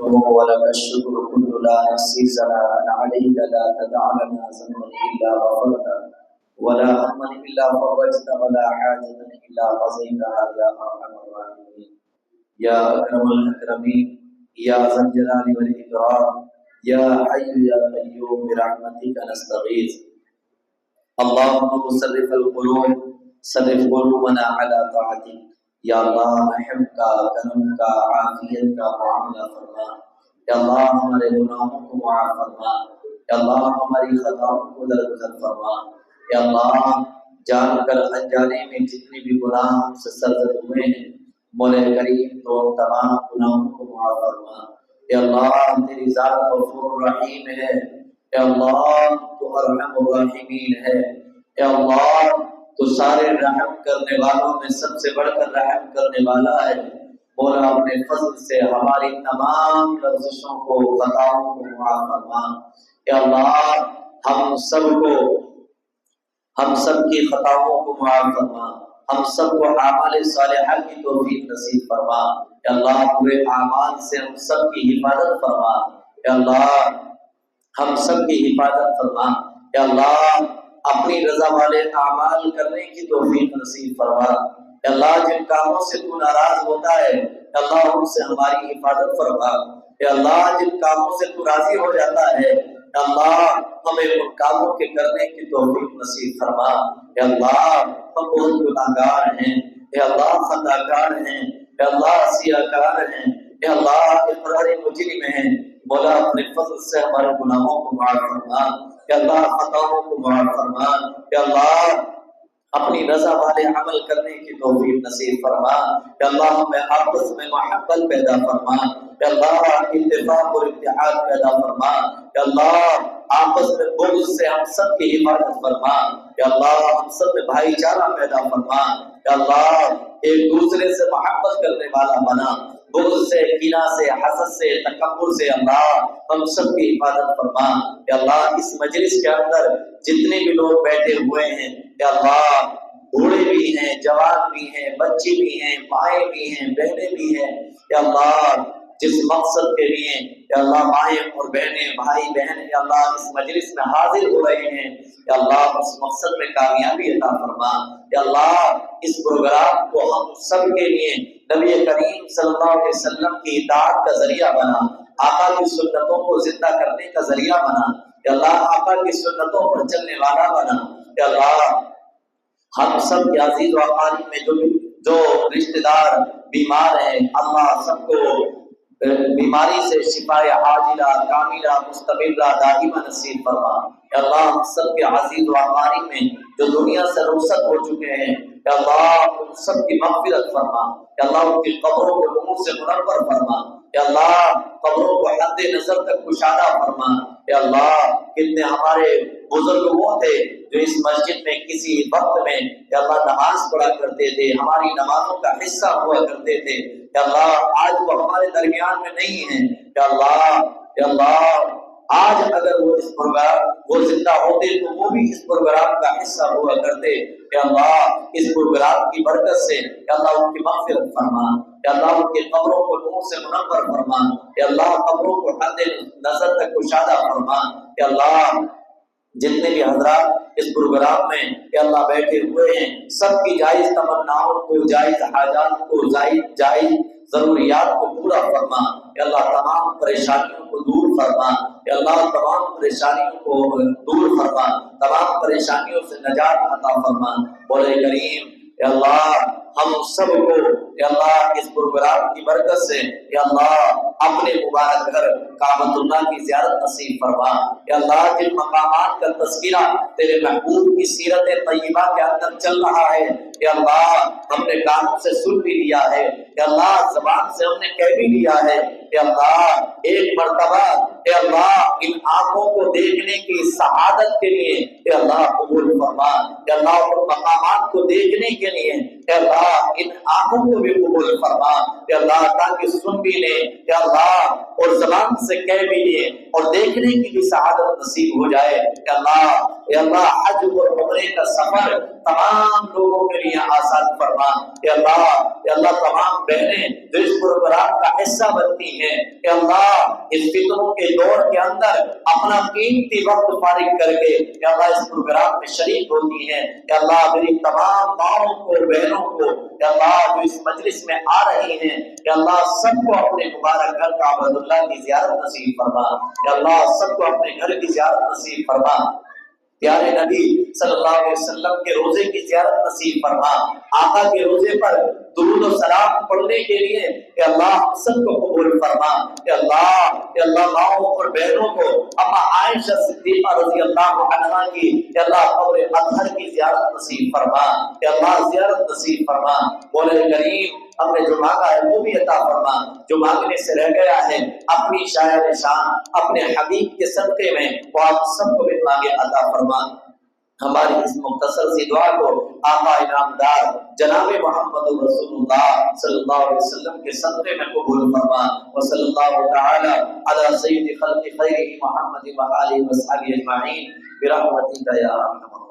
ولك الشكر كل لا نحصي ثناء عليك لا تدع لنا ذنبا الا غفرته ولا هما الا فرجته ولا حاجة الا قضيتها يا ارحم الراحمين يا اكرم الاكرمين يا ذا الجلال والاكرام يا حي يا قيوم برحمتك نستغيث اللهم مصرف القلوب صرف قلوبنا على طاعتك یا اللہ رحم کا کرم کا عافیت کا معاملہ فرما یا اللہ ہمارے گناہوں کو معاف فرما یا اللہ ہماری خطاؤں کو درگزر فرما یا اللہ جان کر انجانے میں جتنے بھی گناہ ہم سے سرزد ہوئے ہیں مولا کریم تو تمام گناہوں کو معاف فرما یا اللہ تیری ذات غفور رحیم ہے یا اللہ تو ارحم الراحمین ہے یا اللہ تو سارے رحم کرنے والوں میں سب سے بڑھ کر رحم کرنے والا ہے مولا اپنے فضل سے ہماری تمام لفظوں کو خطاؤں کو معاف فرما یا اللہ ہم سب کی خطاؤں کو معاف فرما ہم سب کو اعمال صالحہ کی توفیق نصیب فرما یا اللہ پورے اعمال سے ہم سب کی حفاظت فرما یا اللہ ہم سب کی حفاظت فرما یا اللہ اپنی رضا والے اعمال کرنے کی توفیق نصیب فرما یا اللہ جن کاموں سے تو ناراض ہوتا ہے یا اللہ ان سے ہماری حفاظت فرما یا اللہ جن کاموں سے تو راضی ہو جاتا ہے یا اللہ ہمیں ان کاموں کے کرنے کی توفیق نصیب فرما یا اللہ ہم بہت گناہگار ہیں یا اللہ خطا کار ہیں یا اللہ سیاہکار ہیں یا اللہ اقراری مجرم ہیں مولا اپنے فضل سے ہمارے گناہوں کو معاف فرما یا اللہ خطاؤں کو معاف فرما یا اللہ اپنی رضا والے عمل کرنے کی توفیق نصیب فرما یا اللہ ہمیں آپس میں محبت پیدا فرما یا اللہ اتفاق اور اتحاد پیدا فرما یا اللہ آپس میں بغض سے ہم سب کی حفاظت فرما یا اللہ ہم سب میں بھائی چارہ پیدا فرما یا اللہ ایک دوسرے سے محبت کرنے والا بنا بغض سے کینہ سے حسد سے تکبر سے اللہ ہم سب کی حفاظت فرما یا اللہ اس مجلس کے اندر جتنے بھی لوگ بیٹھے ہوئے ہیں یا اللہ بوڑھے بھی ہیں جوان بھی ہیں بچے بھی ہیں مائیں بھی ہیں بہنیں بھی ہیں یا اللہ جس مقصد کے لیے یا اللہ مائیں اور بہنیں بھائی بہن یا اللہ اس مجلس میں حاضر ہو رہے ہیں یا اللہ اس مقصد میں کامیابی عطا فرما یا اللہ اس پروگرام کو ہم سب کے لیے نبی کریم صلی اللہ علیہ وسلم کی اطاعت کا ذریعہ بنا آقا کی سنتوں کو زندہ کرنے کا ذریعہ بنا یا اللہ آقا کی سنتوں پر چلنے والا بنا یا اللہ ہم سب کے عزیز و اقارب میں جو رشتہ دار بیمار ہیں اللہ سب کو بیماری سے شفا عاجلہ کاملہ مستمرہ دائمہ نصیب فرما یا اللہ ہم سب کے عزیز و اقارب میں جو دنیا سے رخصت ہو چکے ہیں یا اللہ ان سب کی مغفرت فرما یا اللہ ان کی قبروں کو نور سے منور فرما یا اللہ قبروں کو حد نظر تک کشادہ فرما یا اللہ کتنے ہمارے بزرگ وہ تھے جو اس مسجد میں کسی وقت میں یا اللہ نماز پڑھا کرتے تھے ہماری نمازوں کا حصہ ہوا کرتے تھے یا اللہ آج وہ ہمارے درمیان میں نہیں ہیں یا اللہ آج اگر وہ اس پروگرام وہ زندہ ہوتے تو وہ بھی اس پروگرام کا حصہ ہوا کرتے یا اللہ اس پروگرام کی برکت سے یا اللہ ان کی مغفرت فرما یا اللہ ان کے قبروں کو نور سے منور فرما یا اللہ قبروں کو حد نظر تک کشادہ فرما یا اللہ جتنے بھی حضرات اس پروگرام میں یا اللہ بیٹھے ہوئے ہیں سب کی جائز تمناؤں کو جائز حاجات کو جائز ضروریات کو پورا فرما یا اللہ تمام پریشانیوں کو دور فرما یا اللہ تمام پریشانیوں کو دور فرما تمام پریشانیوں سے نجات عطا فرما مولا کریم یا اللہ ہم سب کو یا اللہ اس پروگرام کی برکت سے یا اللہ اپنے مبارک گھر کعبۃ اللہ کی زیارت نصیب فرما یا اللہ جن مقامات کا تذکرہ تیرے محبوب کی سیرت طیبہ کے اندر چل رہا ہے یا اللہ ہم نے کانوں سے سن بھی لیا ہے یا اللہ زبان سے ہم نے کہہ بھی لیا ہے یا اللہ ایک مرتبہ یا اللہ ان آنکھوں کو دیکھنے کی سعادت کے لیے یا اللہ قبول فرما یا اللہ ان مقامات کو دیکھنے کے لیے یا اللہ ان آنکھوں کو بھی قبول فرما یا اللہ تاکہ سن بھی لیں یا اللہ اور زبان سے کہہ بھی لیے اور دیکھنے کی بھی سعادت نصیب ہو جائے کہ اللہ حج اور عمرے کا سفر تمام لوگوں کے لیے آسان فرما کہ اللہ تمام بہنیں جو اس پروگرام کا حصہ بنتی ہیں کہ اللہ اس فطروں کے دور کے اندر اپنا قیمتی وقت فارغ کر کے کہ اللہ اس پروگرام میں شریک ہوتی ہیں کہ اللہ میری تمام ماؤں کو بہنوں کو کہ اللہ جو اس مجلس میں آ رہی ہیں کہ اللہ سب کو اپنے مبارک گھر کعبۃ اللہ کی زیارت نصیب فرما کہ اللہ سب کو اپنے گھر کی زیارت نصیب فرما پیارے نبی صلی اللہ علیہ وسلم کے روزے کی زیارت نصیب فرما آقا کے روزے پر درود و سلام پڑھنے کے لیے کہ اللہ ہم سب کو قبول فرما کہ اللہ ماؤں اور بہنوں کو اما عائشہ صدیقہ رضی اللہ عنہا کی کہ اللہ قبر اطہر کی زیارت نصیب فرما کہ اللہ زیارت نصیب فرما مولا کریم ہم نے جو مانگا ہے وہ بھی عطا فرما جو مانگنے سے رہ گیا ہے اپنی شاعر شان اپنے حبیب کے صدقے میں وہ آپ سب کو بھی مانگے عطا فرما ہماری اس مختصر سی دعا کو آقا انعامدار جناب محمد رسول اللہ صلی اللہ علیہ وسلم کے صدقے میں قبول فرما وصلی اللہ تعالی علی سید خلق خیر محمد و آلہ و صحبہ اجمعین برحمتک یا ارحم